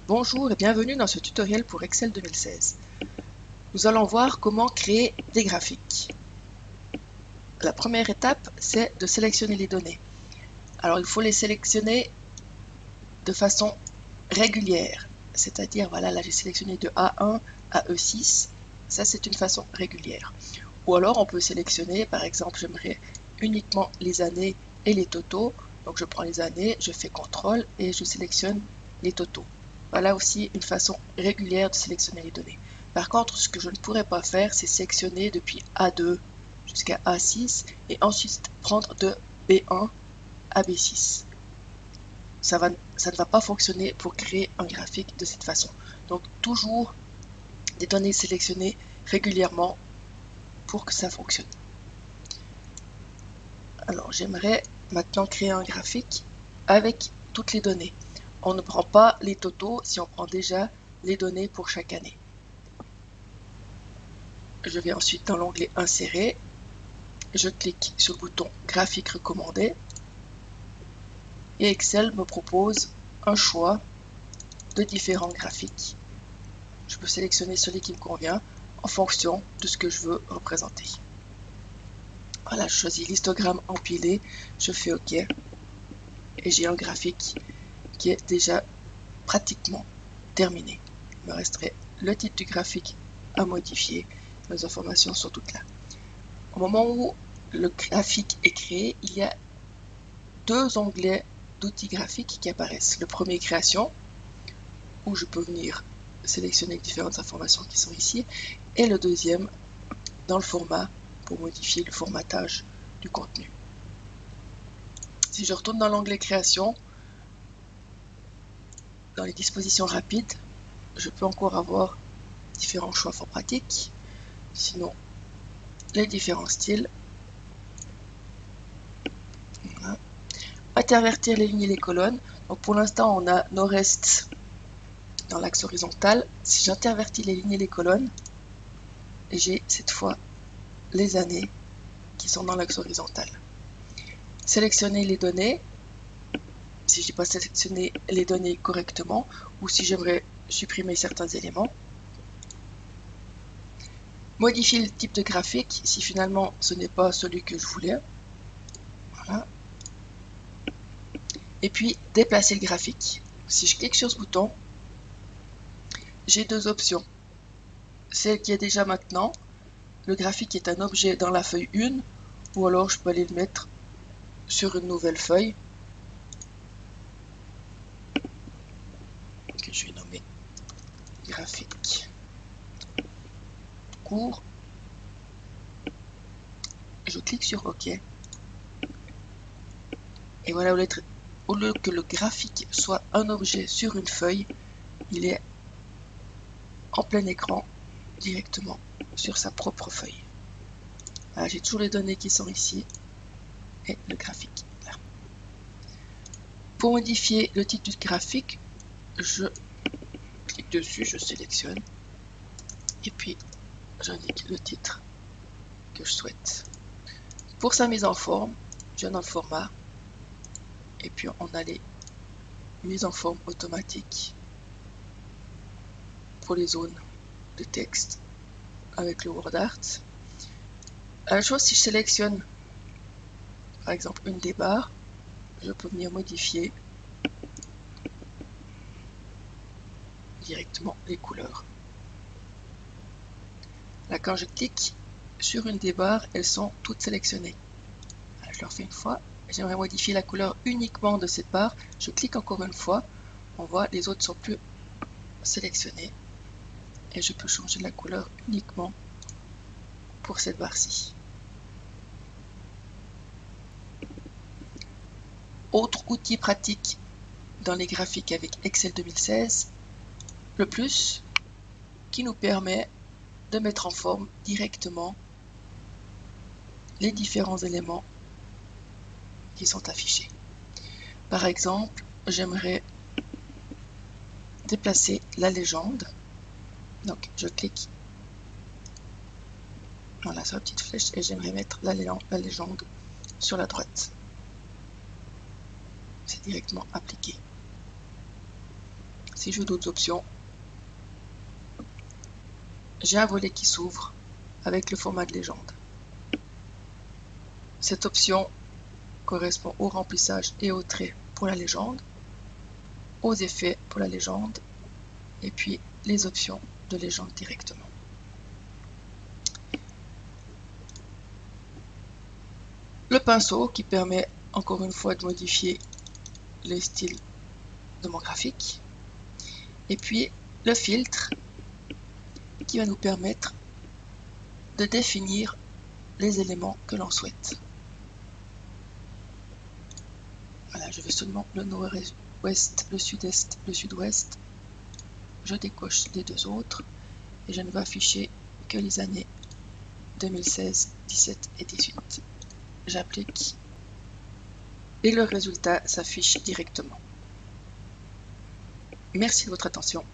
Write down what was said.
Bonjour et bienvenue dans ce tutoriel pour Excel 2016. Nous allons voir comment créer des graphiques. La première étape, c'est de sélectionner les données. Alors il faut les sélectionner de façon régulière. C'est-à-dire, voilà, là j'ai sélectionné de A1 à E6. Ça c'est une façon régulière. Ou alors on peut sélectionner, par exemple, j'aimerais uniquement les années et les totaux. Donc je prends les années, je fais CTRL et je sélectionne les totaux. Voilà aussi une façon régulière de sélectionner les données. Par contre, ce que je ne pourrais pas faire, c'est sélectionner depuis A2 jusqu'à A6 et ensuite prendre de B1 à B6. Ça ne va pas fonctionner pour créer un graphique de cette façon. Donc toujours des données sélectionnées régulièrement pour que ça fonctionne. Alors j'aimerais maintenant créer un graphique avec toutes les données. On ne prend pas les totaux si on prend déjà les données pour chaque année. Je vais ensuite dans l'onglet Insérer. Je clique sur le bouton Graphique recommandé. Et Excel me propose un choix de différents graphiques. Je peux sélectionner celui qui me convient en fonction de ce que je veux représenter. Voilà, je choisis l'histogramme empilé, je fais OK. Et j'ai un graphique qui est déjà pratiquement terminé. Il me resterait le titre du graphique à modifier. Les informations sont toutes là. Au moment où le graphique est créé, il y a deux onglets d'outils graphiques qui apparaissent. Le premier, Création, où je peux venir sélectionner les différentes informations qui sont ici. Et le deuxième, dans le format, pour modifier le formatage du contenu. Si je retourne dans l'onglet Création, dans les dispositions rapides, je peux encore avoir différents choix fort pratiques. Sinon, les différents styles. Voilà. Intervertir les lignes et les colonnes. Donc pour l'instant, on a nord-est dans l'axe horizontal. Si j'intervertis les lignes et les colonnes, j'ai cette fois les années qui sont dans l'axe horizontal. Sélectionner les données. Si je n'ai pas sélectionné les données correctement ou si j'aimerais supprimer certains éléments. Modifier le type de graphique si finalement ce n'est pas celui que je voulais. Voilà. Et puis déplacer le graphique. Si je clique sur ce bouton, j'ai deux options. Celle qui est déjà maintenant, le graphique est un objet dans la feuille 1, ou alors je peux aller le mettre sur une nouvelle feuille que je vais nommer graphique court. Je clique sur OK. Et voilà, au lieu que le graphique soit un objet sur une feuille, il est en plein écran directement sur sa propre feuille. Voilà, j'ai toujours les données qui sont ici et le graphique là. Pour modifier le titre du graphique, je clique dessus, je sélectionne et puis j'indique le titre que je souhaite. Pour sa mise en forme, je viens dans le format et puis on a les mises en forme automatiques pour les zones de texte avec le WordArt. La même chose, si je sélectionne par exemple une des barres, je peux venir modifier directement les couleurs. Là, quand je clique sur une des barres, elles sont toutes sélectionnées. Là, je le refais une fois. J'aimerais modifier la couleur uniquement de cette barre. Je clique encore une fois. On voit les autres sont plus sélectionnées. Et je peux changer la couleur uniquement pour cette barre-ci. Autre outil pratique dans les graphiques avec Excel 2016, le plus, qui nous permet de mettre en forme directement les différents éléments qui sont affichés. Par exemple, j'aimerais déplacer la légende. Donc je clique voilà, sur la petite flèche et j'aimerais mettre la légende sur la droite. C'est directement appliqué. Si je veux d'autres options, j'ai un volet qui s'ouvre avec le format de légende. Cette option correspond au remplissage et au trait pour la légende, aux effets pour la légende, et puis les options de légende directement. Le pinceau qui permet encore une fois de modifier les styles de mon graphique. Et puis le filtre qui va nous permettre de définir les éléments que l'on souhaite. Voilà, je veux seulement le nord-ouest, le sud-est, le sud-ouest. Je décoche les deux autres et je ne vais afficher que les années 2016, 17 et 18. J'applique et le résultat s'affiche directement. Merci de votre attention.